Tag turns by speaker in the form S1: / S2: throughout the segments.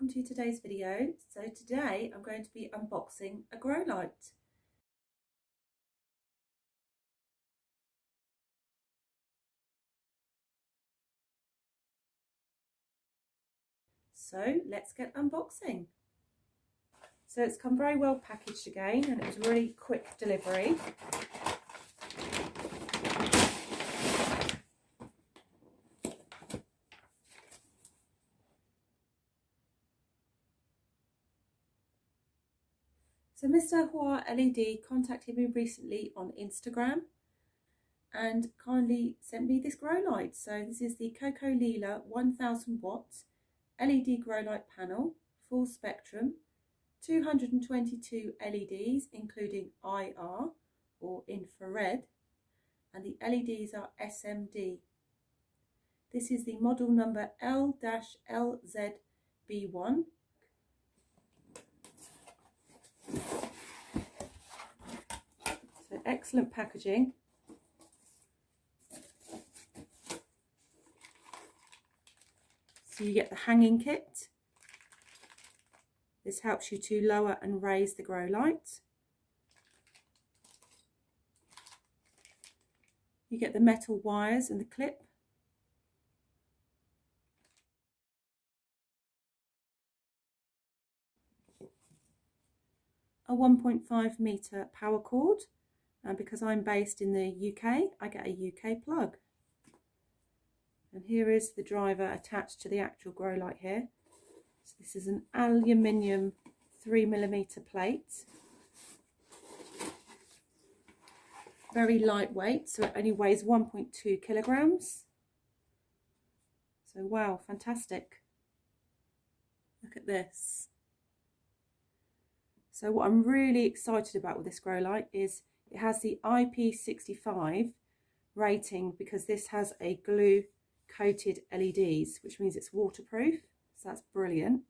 S1: welcome to today's video. So today I'm going to be unboxing a grow light. So let's get unboxing. So it's come very well packaged again, and it was really quick delivery. So Mr. Hua LED contacted me recently on Instagram and kindly sent me this grow light. So this is the COKOLILA 1000 watt LED grow light panel, full spectrum, 222 LEDs including IR or infrared, and the LEDs are SMD. This is the model number L-LZB1. So excellent packaging. So you get the hanging kit. This helps you to lower and raise the grow light. You get the metal wires and the clip. A 1.5 metre power cord, and because I'm based in the UK, I get a UK plug. And here is the driver attached to the actual grow light here. So this is an aluminium 3mm plate. Very lightweight, so it only weighs 1.2 kilograms. So wow, fantastic. Look at this. So what I'm really excited about with this grow light is it has the IP65 rating, because this has a glue coated LEDs, which means it's waterproof. So that's brilliant.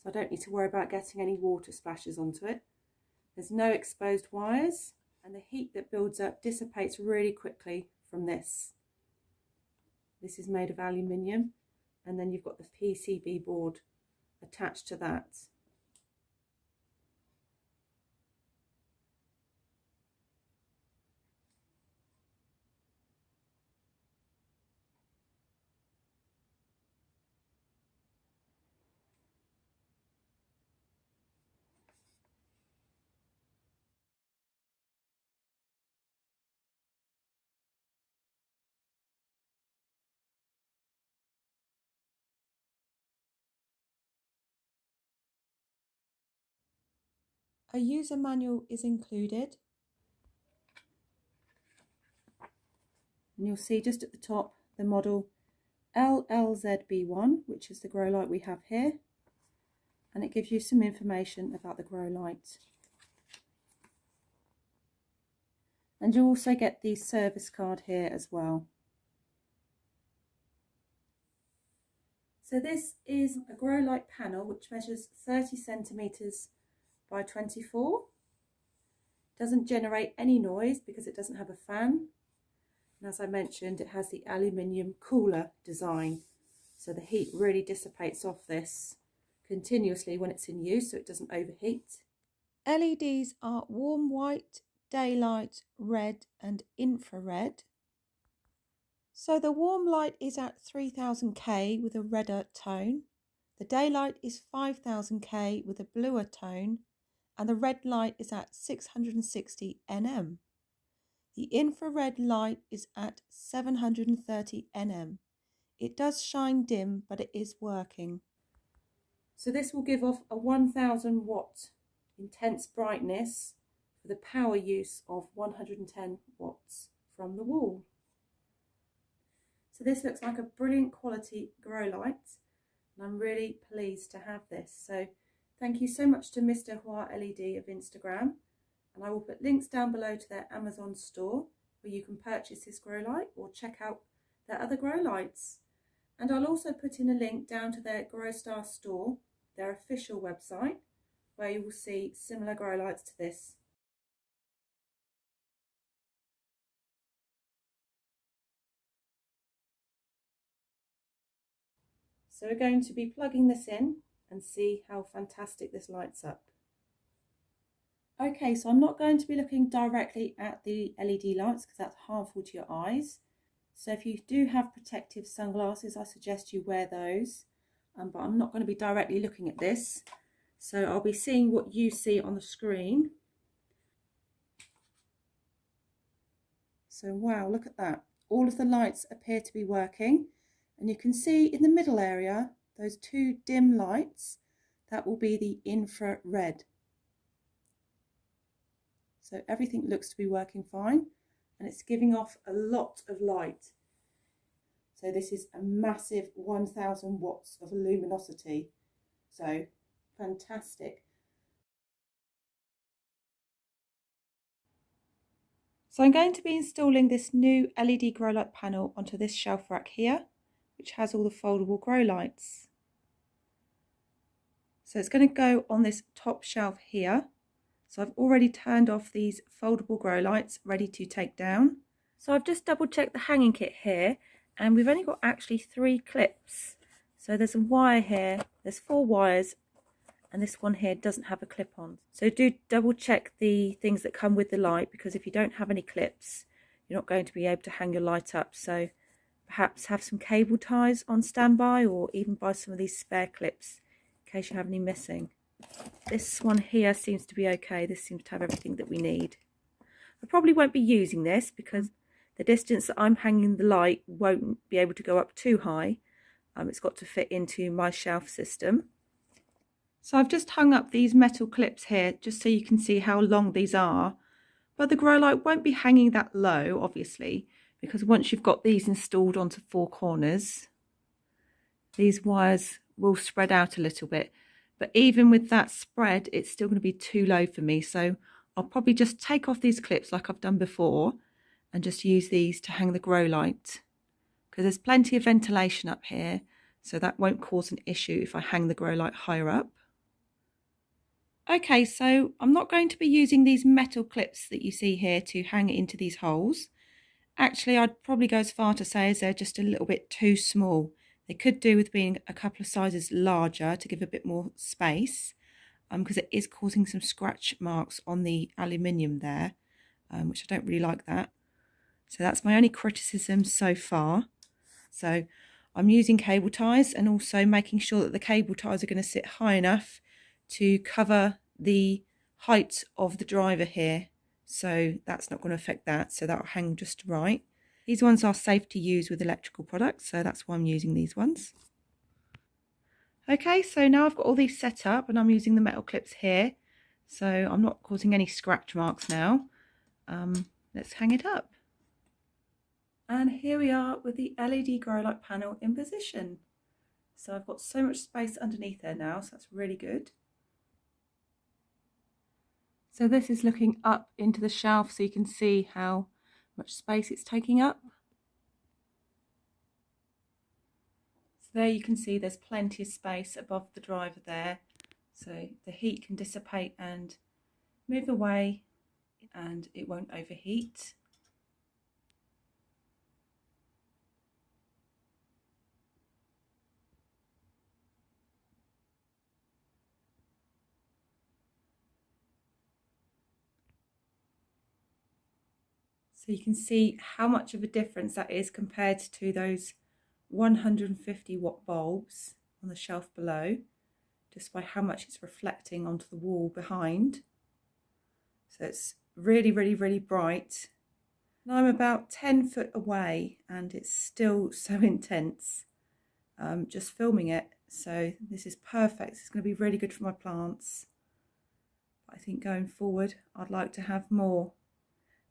S1: So I don't need to worry about getting any water splashes onto it. There's no exposed wires, and the heat that builds up dissipates really quickly from this. This is made of aluminium, and then you've got the PCB board attached to that. A user manual is included, and you'll see just at the top the model LLZB1, which is the grow light we have here, and it gives you some information about the grow light. And you also get the service card here as well. So this is a grow light panel which measures 30 centimetres by 24. Doesn't generate any noise because it doesn't have a fan. And as I mentioned, it has the aluminium cooler design. So the heat really dissipates off this continuously when it's in use, so it doesn't overheat. LEDs are warm white, daylight, red and infrared. So the warm light is at 3000K with a redder tone. The daylight is 5000K with a bluer tone, and the red light is at 660 nm. The infrared light is at 730 nm. It does shine dim, but it is working. So this will give off a 1000 watt intense brightness for the power use of 110 watts from the wall. So this looks like a brilliant quality grow light, and I'm really pleased to have this. So thank you so much to Mr. Hua LED of Instagram, and I will put links down below to their Amazon store where you can purchase this grow light or check out their other grow lights. And I'll also put in a link down to their Growstar store, their official website, where you will see similar grow lights to this. So we're going to be plugging this in and see how fantastic this lights up. Okay, so I'm not going to be looking directly at the LED lights because that's harmful to your eyes. So if you do have protective sunglasses, I suggest you wear those. But I'm not going to be directly looking at this. So I'll be seeing what you see on the screen. So wow, look at that. All of the lights appear to be working. And you can see in the middle area, those two dim lights, that will be the infrared. So everything looks to be working fine, and it's giving off a lot of light. So this is a massive 1000 watts of luminosity. So fantastic. So I'm going to be installing this new LED grow light panel onto this shelf rack here, which has all the foldable grow lights. So it's going to go on this top shelf here. So I've already turned off these foldable grow lights, ready to take down. So I've just double checked the hanging kit here, and we've only got actually 3 clips. So there's a wire here, there's 4 wires, and this one here doesn't have a clip on. So do double check the things that come with the light, because if you don't have any clips, you're not going to be able to hang your light up. So perhaps have some cable ties on standby, or even buy some of these spare clips in case you have any missing. This one here seems to be okay. This seems to have everything that we need. I probably won't be using this because the distance that I'm hanging the light won't be able to go up too high. It's got to fit into my shelf system. So I've just hung up these metal clips here just so you can see how long these are. But the grow light won't be hanging that low, obviously, because once you've got these installed onto 4 corners, these wires will spread out a little bit. But even with that spread, it's still going to be too low for me. So I'll probably just take off these clips like I've done before and just use these to hang the grow light, because there's plenty of ventilation up here, so that won't cause an issue if I hang the grow light higher up. Okay, so I'm not going to be using these metal clips that you see here to hang it into these holes. Actually, I'd probably go as far to say as they're just a little bit too small. They could do with being a couple of sizes larger to give a bit more space, because it is causing some scratch marks on the aluminium there, which I don't really like that. So that's my only criticism so far. So I'm using cable ties and also making sure that the cable ties are going to sit high enough to cover the height of the driver here. So that's not going to affect that. So that'll hang just right. These ones are safe to use with electrical products, so that's why I'm using these ones. Okay, so now I've got all these set up and I'm using the metal clips here. So I'm not causing any scratch marks now. Let's hang it up. And here we are with the LED grow light panel in position. So I've got so much space underneath there now, so that's really good. So this is looking up into the shelf so you can see how much space it's taking up. So there you can see there's plenty of space above the driver there, so the heat can dissipate and move away and it won't overheat. So you can see how much of a difference that is compared to those 150 watt bulbs on the shelf below, just by how much it's reflecting onto the wall behind. So it's really, really, really bright. And I'm about 10 foot away and it's still so intense, just filming it. So this is perfect. It's going to be really good for my plants. I think going forward, I'd like to have more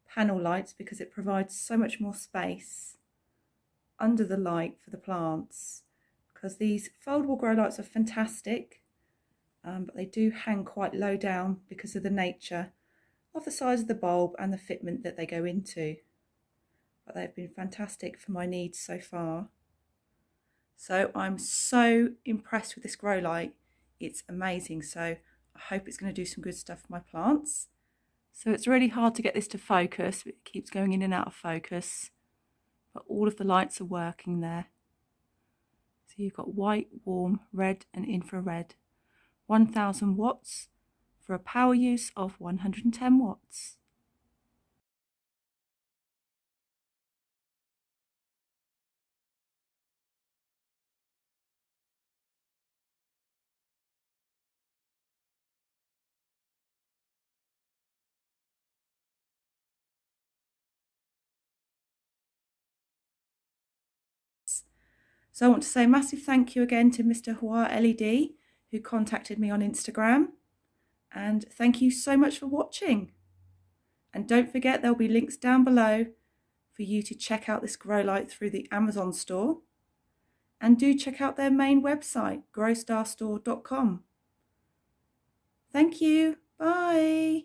S1: panel lights because it provides so much more space under the light for the plants, because these foldable grow lights are fantastic, but they do hang quite low down because of the nature of the size of the bulb and the fitment that they go into. But they've been fantastic for my needs so far. So I'm so impressed with this grow light. It's amazing. So I hope it's going to do some good stuff for my plants. So it's really hard to get this to focus. It keeps going in and out of focus. But all of the lights are working there. So you've got white, warm, red and infrared. 1000 watts for a power use of 110 watts. So I want to say a massive thank you again to Mr. Hua LED who contacted me on Instagram, and thank you so much for watching. And don't forget, there'll be links down below for you to check out this grow light through the Amazon store, and do check out their main website, growstarstore.com. Thank you. Bye.